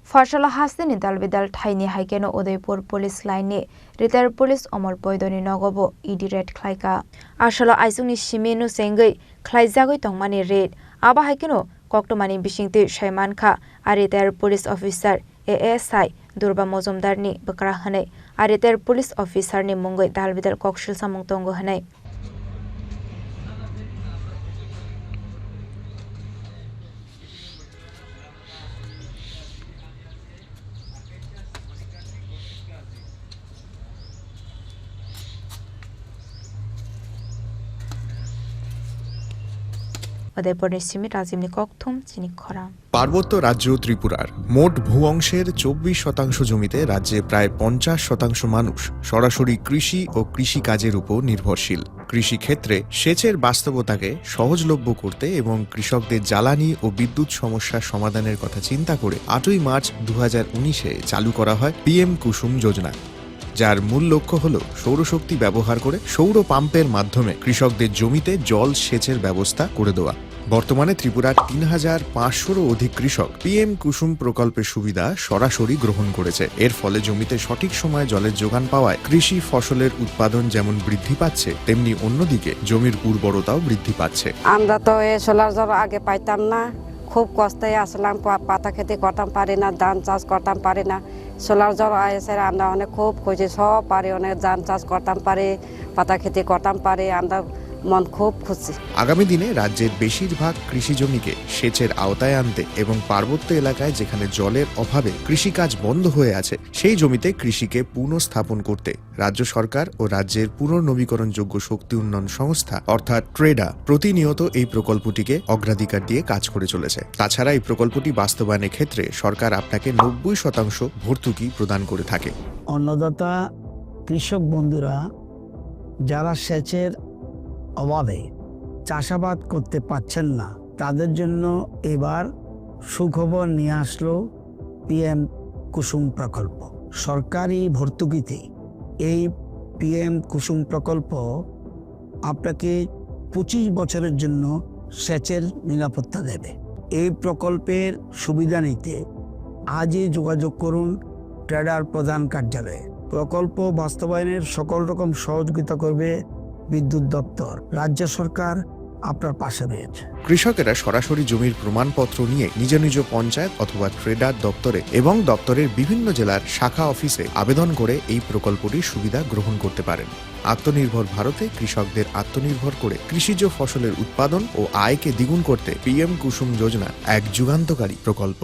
Fashala Hasni Dalvidal Tiny Haikeno Udaipur Police Line Retired Police Omar Poidoni Nogobo Idi Red Klaika Ashala Aisuni Shimenu Sengai Klaizagoi Tongmani Red Aba Haikeno Koktomani Bishingti Shaimanka a Retired Police Officer ASI Durba Mozumdarni Bakra Hane a Retired Police Officer ni Mungoi Dalvidal Kokshil Samung Tongo Hane পার্বত্য রাজ্য ত্রিপুরার মোট ভূ অংশের 24% জমিতে রাজ্যে প্রায় 50% মানুষ সরাসরি কৃষি ও কৃষি কাজের উপর নির্ভরশীল। কৃষি ক্ষেত্রে সেচের বাস্তবতাকে সহজলভ্য করতে এবং কৃষকদের জ্বালানি ও বিদ্যুৎ সমস্যা সমাধানের কথা চিন্তা করে 8ই মার্চ 2019-এ চালু করা হয় PM কুসুম যোজনা, যার মূল লক্ষ্য হল সৌরশক্তি ব্যবহার করে সৌর পাম্পের মাধ্যমে কৃষকদের জমিতে জল সেচের ব্যবস্থা করে দেওয়া। বর্তমানে ত্রিপুরার 3500-রও অধিক কৃষক PM কুসুম প্রকল্পের সুবিধা সরাসরি গ্রহণ করেছে। এর ফলে জমিতে সঠিক সময়ে জলের যোগান পাওয়ায় কৃষি ফসলের উৎপাদন যেমন বৃদ্ধি পাচ্ছে, তেমনি অন্যদিকে জমির উর্বরতাও বৃদ্ধি পাচ্ছে। আমরা তো এই সোলার জল আগে পাইতাম না, খুব কষ্টে আসলাম, পাতা খেতে করতাম পারি না, ধান চাষ করতাম পারি না। সোলার জল এসে আমরা অনেক খুব খুশি, সব পারি, অনেক ধান চাষ করতাম পারি, পাতা খেতে করতাম পারি, আমরা মন খুব খুশি। আগামী দিনে রাজ্যের বেশিরভাগ কৃষি জমিকে সেচের আওতায় আনতে এবং পার্বত্য এলাকায় যেখানে জলের অভাবে কৃষিকাজ বন্ধ হয়ে আছে সেই জমিতে কৃষিকে পুনঃস্থাপন করতে রাজ্য সরকার ও রাজ্যের পুনর্নবীকরণযোগ্য শক্তি উন্নয়ন সংস্থা অর্থাৎ ট্রেডা প্রতিনিয়ত এই প্রকল্পটিকে অগ্রাধিকার দিয়ে কাজ করে চলেছে। তাছাড়া এই প্রকল্পটি বাস্তবায়নের ক্ষেত্রে সরকার আপনাকে 90% ভর্তুকি প্রদান করে থাকে। অন্নদাতা কৃষক বন্ধুরা যারা সেচের অভাবে চাষাবাদ করতে পারছেন না, তাদের জন্য এবার সুখবর নিয়ে আসলো PM কুসুম প্রকল্প। সরকারি ভর্তুকিতে এই PM কুসুম প্রকল্প আপনাকে 25 বছরের জন্য সেচের নিরাপত্তা দেবে। এই প্রকল্পের সুবিধা নিতে আজই যোগাযোগ করুন ট্রেডার প্রধান কার্যালয়ে। প্রকল্প বাস্তবায়নের সকল রকম সহযোগিতা করবে বিদ্যুৎ দপ্তর। রাজ্য সরকার আপনার পাশে রয়েছে। কৃষকেরা সরাসরি জমির প্রমাণপত্র নিয়ে নিজ নিজ পঞ্চায়েত অথবা ট্রেডার দপ্তরে এবং দপ্তরের বিভিন্ন জেলার শাখা অফিসে আবেদন করে এই প্রকল্পটির সুবিধা গ্রহণ করতে পারেন। আত্মনির্ভর ভারতে কৃষকদের আত্মনির্ভর করে কৃষিজ ফসলের উৎপাদন ও আয়কে দ্বিগুণ করতে PM কুসুম যোজনা এক যুগান্তকারী প্রকল্প।